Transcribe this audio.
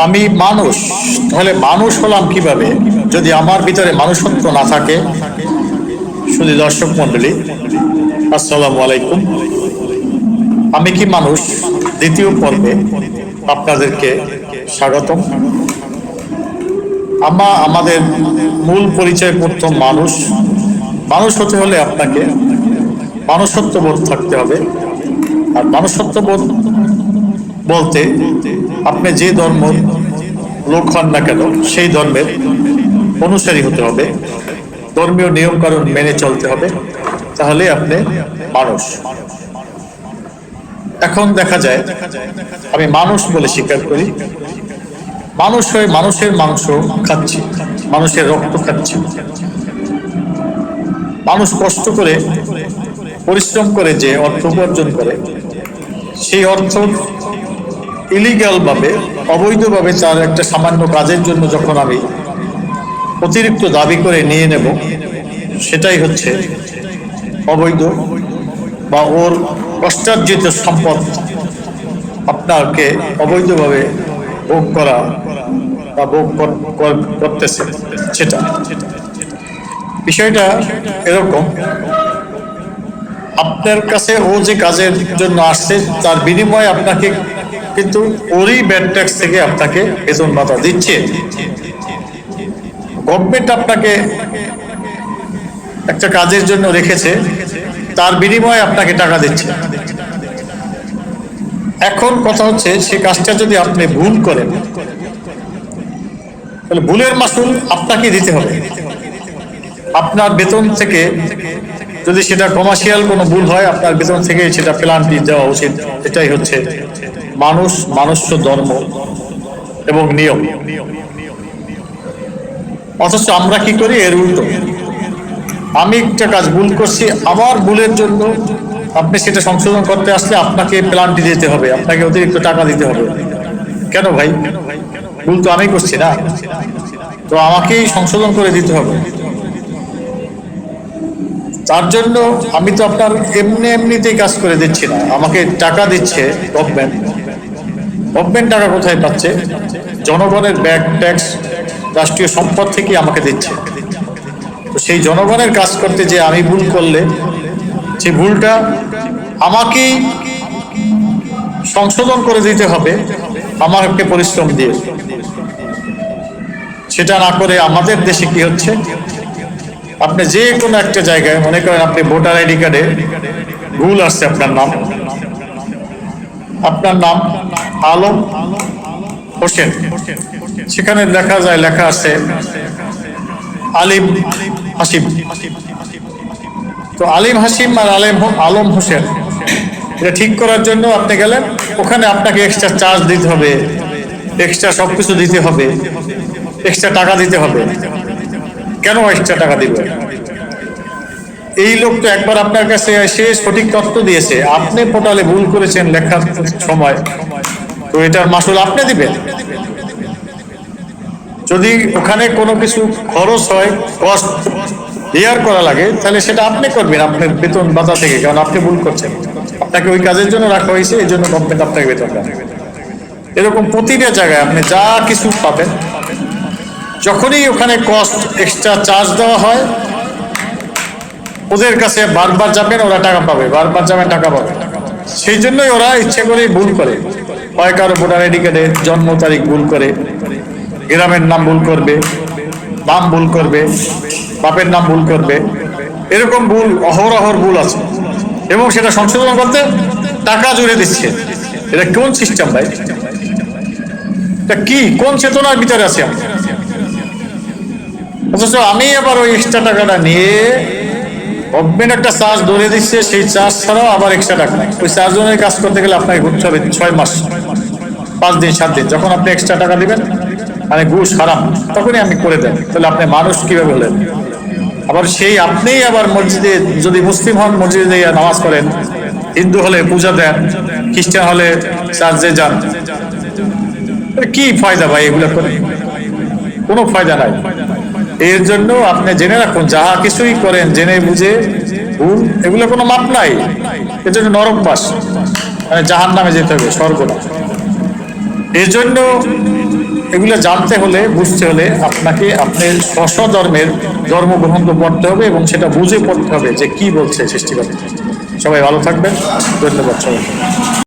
আমি মানুষ, তাহলে মানুষ হলাম কিভাবে যদি আমার ভিতরে মানুষত্ব না থাকে? শুধু দর্শক মন্ডলী, আসসালামু আলাইকুম। আমি কি মানুষ দ্বিতীয় পর্বে আপনাদেরকে স্বাগতম। আমাদের মূল পরিচয় প্রথম মানুষ। মানুষ হতে হলে আপনাকে মানুষত্ববোধ থাকতে হবে। আর মানুষত্ববোধ বলতে আপনি যে ধর্ম লোক হন না কেন সেই ধর্মের অনুসারী হতে হবে, ধর্মীয় নিয়ম কানুন মেনে চলতে হবে, তাহলে আপনি মানুষ। এখন দেখা যায় আমি মানুষ বলে স্বীকার করি, মানুষ হয়ে মানুষের মাংস খাচ্ছি, মানুষের রক্ত খাচ্ছি। মানুষ কষ্ট করে পরিশ্রম করে যে অর্থ উপার্জন করে, সেই অর্থ ইলিগাল ভাবে, অবৈধভাবে তার একটা সামান্য কাজের জন্য যখন আমি অতিরিক্ত দাবি করে নিয়ে নেব, সেটাই হচ্ছে অবৈধ বা ওর কষ্টার্জিত সম্পদ আপনাকে অবৈধভাবে ভোগ করা বা ভোগ করতেছে। সেটা বিষয়টা এরকম, আপনার কাছে ও যে কাজের জন্য আসছে তার বিনিময়ে আপনাকে কিন্তু ওরই ব্যাড ট্যাক্স থেকে আপনাকে বেতন ভাতা দিচ্ছে। গভর্নমেন্ট আপনাকে একটা কাজের জন্য রেখেছে, তার বিনিময়ে আপনাকে টাকা দিচ্ছে। এখন কথা হচ্ছে সে কাজটা যদি আপনি ভুল করেন, তাহলে ভুলের মাসুল আপনাকে দিতে হবে। আপনার বেতন থেকে যদি সেটা কমার্শিয়াল কোনো ভুল হয়, আপনার বেতন থেকে সেটা পেনাল্টি দেওয়া উচিত। এটাই হচ্ছে মানুষ, মনুষ্য ধর্ম এবং নিয়ম। অথচ আমরা কি করি? এর উল্টো। আমি একটা কাজ ভুল করছি, আমার ভুলের জন্য আপনি সেটা সংশোধন করতে আসলে আপনাকে পেনাল্টি দিতে হবে, আপনাকে অতিরিক্ত টাকা দিতে হবে। কেন ভাই? ভুল তো আমি করছি না, তো আমাকেই সংশোধন করে দিতে হবে। তার জন্য আমি তো আপনার এমনিতেই কাজ করে দিচ্ছি না, আমাকে টাকা দিচ্ছে গভর্নমেন্ট। গভর্নমেন্ট টাকা কোথায় পাচ্ছে? জনগণের ব্যাড ট্যাক্স, রাষ্ট্রীয় সম্পদ থেকে আমাকে দিচ্ছে। তো সেই জনগণের কাজ করতে যে আমি ভুল করলে সেই ভুলটা আমাকেই সংশোধন করে দিতে হবে আমাকে পরিশ্রম দিয়ে। সেটা না করে আমাদের দেশে কি হচ্ছে, আপনি যে কোনো একটা জায়গায় মনে করেন আপনি ভোটার আইডি কার্ডে ভুল আসছে, আপনার নাম আলম হোসেন, সেখানে লেখা আছে আলিম হাসিম। তো আলিম হাসিম আর আলম হোসেন, এটা ঠিক করার জন্য আপনি গেলেন, ওখানে আপনাকে এক্সট্রা চার্জ দিতে হবে, এক্সট্রা সবকিছু দিতে হবে, এক্সট্রা টাকা দিতে হবে। কেন এক্সট্রা টাকা দিবে? এই লোক তো একবার আপনার কাছে এসে সঠিক তথ্য দিয়েছে, আপনি পোর্টালে ভুল করেছেন লেখার সময়, তো এটার মাসুল আপনি দিবেন। যদি ওখানে কোনো কিছু খরচ হয়, কস্ট বেয়ার করা লাগে, তাহলে সেটা আপনি করবেন আপনার বেতন ভাতা থেকে, কারণ আপনি ভুল করছেন, আপনাকে ওই কাজের জন্য রাখা হয়েছে, এই জন্য গভর্নমেন্ট আপনাকে বেতন দেয়। এরকম প্রতিটা জায়গায় আপনি যা কিছু পাবেন, যখনই ওখানে কস্ট এক্সট্রা চার্জ দেওয়া হয়, ওদের কাছে বারবার যাবেন, ওরা টাকা পাবে, বারবার যাবেন, টাকা পাবে। সেই জন্যই ওরা ইচ্ছে করে ভুল করে, হয় কারো ভোটার আইডি কার্ডে জন্ম তারিখ ভুল করে, গ্রামের নাম ভুল করবে, নাম ভুল করবে, বাপের নাম ভুল করবে, এরকম ভুল অহরহর ভুল আছে, এবং সেটা সংশোধন করতে টাকা জুড়ে দিচ্ছে। এটা কোন সিস্টেম ভাই? এটা কি, কোন চেতনার ভিতরে আছে? অথচ আমি আবার ওই এক্সট্রা টাকাটা নিয়ে গভর্নমেন্ট একটা চার্জ ধরে দিচ্ছে, সেই চার্জ ছাড়াও আবার এক্সট্রা টাকা। ওই চারজনের কাজ করতে গেলে আপনাকে ঘুরতে হবে 6 মাস, 5 দিন, 7 দিন। যখন আপনি এক্সট্রা টাকা দিবেন, মানে ঘুষ হারাম, তখনই আমি করে দেন। তাহলে আপনি মানুষ কিভাবে হলেন? আবার সেই আপনিই আবার মসজিদে, যদি মুসলিম হন মসজিদে নামাজ পড়েন, হিন্দু হলে পূজা দেন, খ্রিস্টান হলে চার্চে যান। কি ফায়দা ভাই এগুলো করে? কোনো ফায়দা নাই। এর জন্য আপনি জেনে রাখুন, যাহা কিছুই করেন জেনে বুঝে ভুল, এগুলো কোনো মাপ নাই। এর জন্য নরকবাস, মানে জাহান্নামে যেতে হবে, স্বর্গ না। এই জন্য এগুলো জানতে হলে, বুঝতে হলে আপনাকে আপনার ধর্মের ধর্মগ্রন্থ পড়তে হবে এবং সেটা বুঝে পড়তে হবে যে কি বলছে সৃষ্টিকর্তা। সবাই ভালো থাকবেন, ধন্যবাদ সবাই।